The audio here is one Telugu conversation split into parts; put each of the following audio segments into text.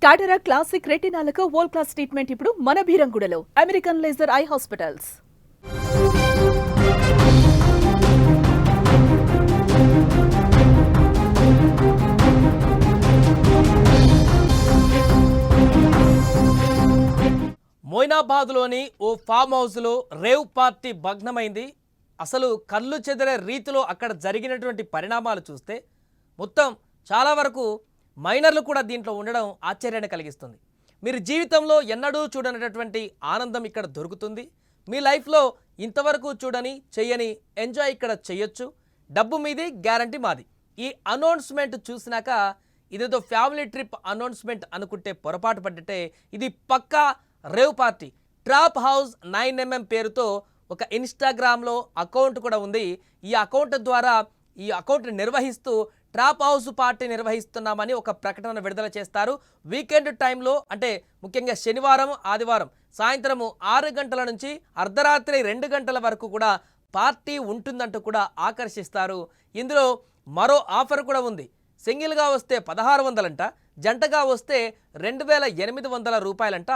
కాటరా క్లాసిక్ రెటినాలకు వరల్డ్ క్లాస్ ట్రీట్మెంట్ ఇప్పుడు మన భీరంగూడలో అమెరికన్ లేజర్ ఐ హాస్పిటల్స్. మొయినాబాద్లోని ఓ ఫామ్ హౌస్లో రేవ్ పార్టీ భగ్నమైంది. అసలు కళ్ళు చెదిరే రీతిలో అక్కడ జరిగినటువంటి పరిణామాలు చూస్తే మొత్తం చాలా వరకు మైనర్లు కూడా దీంట్లో ఉండడం ఆశ్చర్యాన్ని కలిగిస్తుంది. మీరు జీవితంలో ఎన్నడూ చూడనటువంటి ఆనందం ఇక్కడ దొరుకుతుంది. మీ లైఫ్లో ఇంతవరకు చూడని చెయ్యని ఎంజాయ్ ఇక్కడ చెయ్యొచ్చు. డబ్బు మీది, గ్యారంటీ మాది. ఈ అనౌన్స్మెంట్ చూసినాక ఇదేదో ఫ్యామిలీ ట్రిప్ అనౌన్స్మెంట్ అనుకుంటే పొరపాటు పడ్డట్టే. ఇది పక్కా rave party. Trap house 9mm పేరుతో ఒక ఇన్స్టాగ్రామ్లో అకౌంట్ కూడా ఉంది. ఈ అకౌంట్ ద్వారా ఈ అకౌంట్ నిర్వహిస్తూ ట్రాప్ హౌస్ పార్టీ నిర్వహిస్తున్నామని ఒక ప్రకటన విడుదల చేస్తారు. వీకెండ్ టైంలో అంటే ముఖ్యంగా శనివారం, ఆదివారం సాయంత్రము 6 గంటల నుంచి అర్ధరాత్రి 2 గంటల వరకు కూడా పార్టీ ఉంటుందంటూ కూడా ఆకర్షిస్తారు. ఇందులో మరో ఆఫర్ కూడా ఉంది. సింగిల్గా వస్తే 1600 అంట, జంటగా వస్తే 2800 రూపాయలంట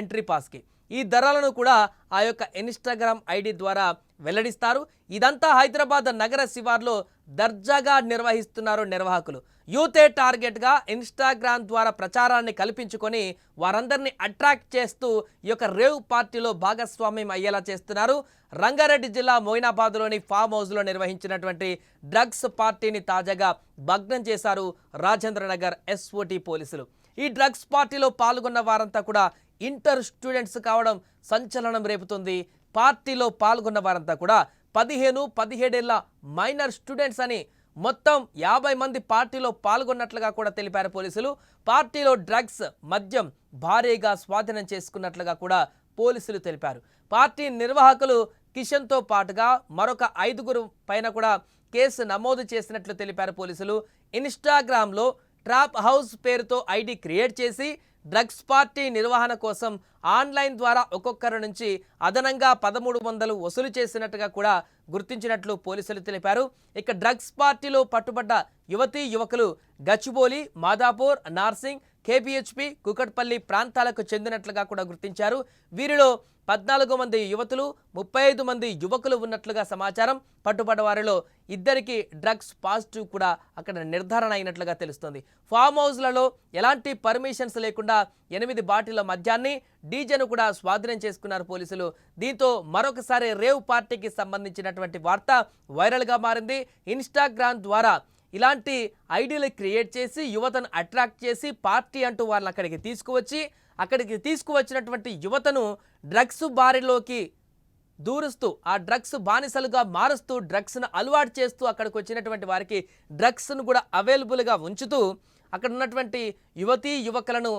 ఎంట్రీ పాస్కి. ఈ ధరలను కూడా ఆ యొక్క ఇన్స్టాగ్రామ్ ఐడి ద్వారా వెల్లడిస్తారు. ఇదంతా హైదరాబాద్ నగర శివార్లో దర్జాగా నిర్వహిస్తున్నారు నిర్వాహకులు. యూతే టార్గెట్గా ఇన్స్టాగ్రామ్ ద్వారా ప్రచారాన్ని కల్పించుకొని వారందరినీ అట్రాక్ట్ చేస్తూ ఈ యొక్క రేవ్ పార్టీలో భాగస్వామ్యం అయ్యేలా చేస్తున్నారు. రంగారెడ్డి జిల్లా మొయినాబాద్లోని ఫామ్ హౌస్లో నిర్వహించినటువంటి డ్రగ్స్ పార్టీని తాజాగా భగ్నం చేశారు రాజేంద్రనగర్ SOT పోలీసులు. ఈ డ్రగ్స్ పార్టీలో పాల్గొన్న వారంతా కూడా ఇంటర్ స్టూడెంట్స్ కావడం సంచలనం రేపుతుంది. పార్టీలో పాల్గొన్న వారంతా కూడా 15-17 ఏళ్ల మైనర్ స్టూడెంట్స్ అని మొత్తం 50 మంది పార్టీలో పాల్గొన్నట్లుగా కూడా తెలిపారు పోలీసులు. పార్టీలో డ్రగ్స్, మద్యం భారీగా స్వాధీనం చేసుకున్నట్లుగా కూడా పోలీసులు తెలిపారు. పార్టీ నిర్వాహకులు కిషన్తో పాటుగా మరొక 5 పైన కూడా కేసు నమోదు చేసినట్లు తెలిపారు పోలీసులు. ఇన్స్టాగ్రామ్లో ట్రాప్ హౌస్ పేరుతో ఐడి క్రియేట్ చేసి డ్రగ్స్ పార్టీ నిర్వహణ కోసం ఆన్లైన్ ద్వారా ఒక్కొక్కరి నుంచి అదనంగా 1300 వసూలు చేసినట్టుగా కూడా గుర్తించినట్లు పోలీసులు తెలిపారు. ఇక డ్రగ్స్ పార్టీలో పట్టుబడ్డ యువతీ యువకులు గచ్చిబౌలి, మాదాపూర్, నార్సింగ్, KPHP, కుకట్పల్లి ప్రాంతాలకు చెందినట్లుగా కూడా గుర్తించారు. వీరిలో 14 మంది యువతులు, 35 మంది యువకులు ఉన్నట్లుగా సమాచారం. పట్టుబడ్డ వారిలో 2కి డ్రగ్స్ పాజిటివ్ కూడా అక్కడ నిర్ధారణ అయినట్లుగా తెలుస్తుంది. ఫామ్ హౌస్లలో ఎలాంటి పర్మిషన్స్ లేకుండా 8 బాటిళ్ల మద్యాన్ని, డీజేను కూడా స్వాధీనం చేసుకున్నారు పోలీసులు. దీంతో మరొకసారి రేవ్ పార్టీకి సంబంధించినటువంటి వార్త వైరల్గా మారింది. ఇన్స్టాగ్రామ్ ద్వారా ఇలాంటి ఐడీలు క్రియేట్ చేసి యువతను అట్రాక్ట్ చేసి పార్టీ అంటూ వాళ్ళని అక్కడికి తీసుకువచ్చినటువంటి యువతను డ్రగ్స్ బారిలోకి దూరుస్తూ ఆ డ్రగ్స్ బానిసలుగా మారుస్తూ డ్రగ్స్ను అలవాటు చేస్తూ అక్కడికి వచ్చినటువంటి వారికి డ్రగ్స్ను కూడా అవైలబుల్గా ఉంచుతూ అక్కడ ఉన్నటువంటి యువతీ యువకులను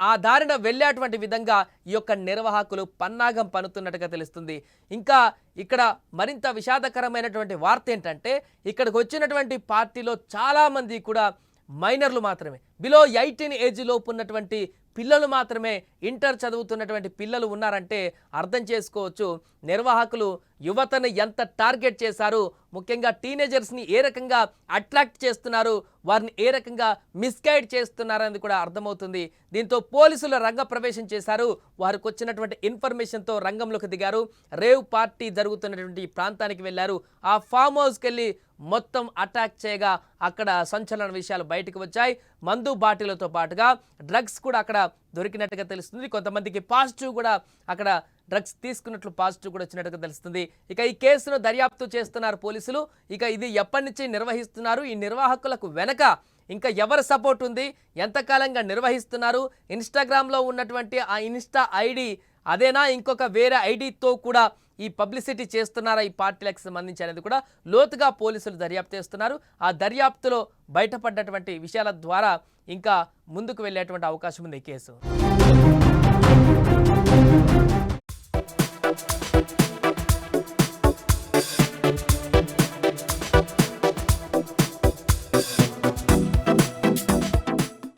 ఆ దారిన వెళ్ళేటువంటి విధంగా ఈ యొక్క నిర్వాహకులు పన్నాగం పన్నుతున్నట్టుగా తెలుస్తుంది. ఇంకా ఇక్కడ మరింత విషాదకరమైనటువంటి వార్త ఏంటంటే ఇక్కడికి వచ్చినటువంటి పార్టీలో చాలామంది కూడా మైనర్లు మాత్రమే, బిలో 18 ఏజ్ లోపు ఉన్నటువంటి పిల్లలు మాత్రమే, ఇంటర్ చదువుతున్నటువంటి పిల్లలు ఉన్నారంటే అర్థం చేసుకోవచ్చు నిర్వాహకులు యువతను ఎంత టార్గెట్ చేశారు, ముఖ్యంగా టీనేజర్స్ని ఏ రకంగా అట్రాక్ట్ చేస్తున్నారు, వారిని ఏ రకంగా మిస్గైడ్ చేస్తున్నారని కూడా అర్థమవుతుంది. దీంతో పోలీసులు రంగప్రవేశం చేశారు. వారికి వచ్చినటువంటి ఇన్ఫర్మేషన్తో రంగంలోకి దిగారు. రేవ్ పార్టీ జరుగుతున్నటువంటి ప్రాంతానికి వెళ్ళారు. ఆ ఫామ్ హౌస్కి వెళ్ళి మొత్తం అటాక్ చేయగా అక్కడ సంచలన విషయాలు బయటకు వచ్చాయి. మందు బాటిలతో పాటుగా డ్రగ్స్ కూడా అక్కడ దొరికినట్టుగా తెలుస్తుంది. కొంతమందికి పాజిటివ్ కూడా అక్కడ డ్రగ్స్ తీసుకున్నట్లు పాజిటివ్ కూడా వచ్చినట్టుగా తెలుస్తుంది. ఇక ఈ కేసును దర్యాప్తు చేస్తున్నారు పోలీసులు. ఇక ఇది ఎప్పటి నుంచి నిర్వహిస్తున్నారు, ఈ నిర్వాహకులకు వెనక ఇంకా ఎవరి సపోర్ట్ ఉంది, ఎంతకాలంగా నిర్వహిస్తున్నారు, ఇన్స్టాగ్రామ్లో ఉన్నటువంటి ఆ ఇన్స్టా ఐడి అదేనా, ఇంకొక వేరే ఐడితో కూడా ఈ పబ్లిసిటీ చేస్తున్నారా ఈ పార్టీలకు సంబంధించి అనేది కూడా లోతుగా పోలీసులు దర్యాప్తు చేస్తున్నారు. ఆ దర్యాప్తులో బయటపడ్డటువంటి విషయాల ద్వారా ఇంకా ముందుకు వెళ్ళేటువంటి అవకాశం ఉంది ఈ కేసు.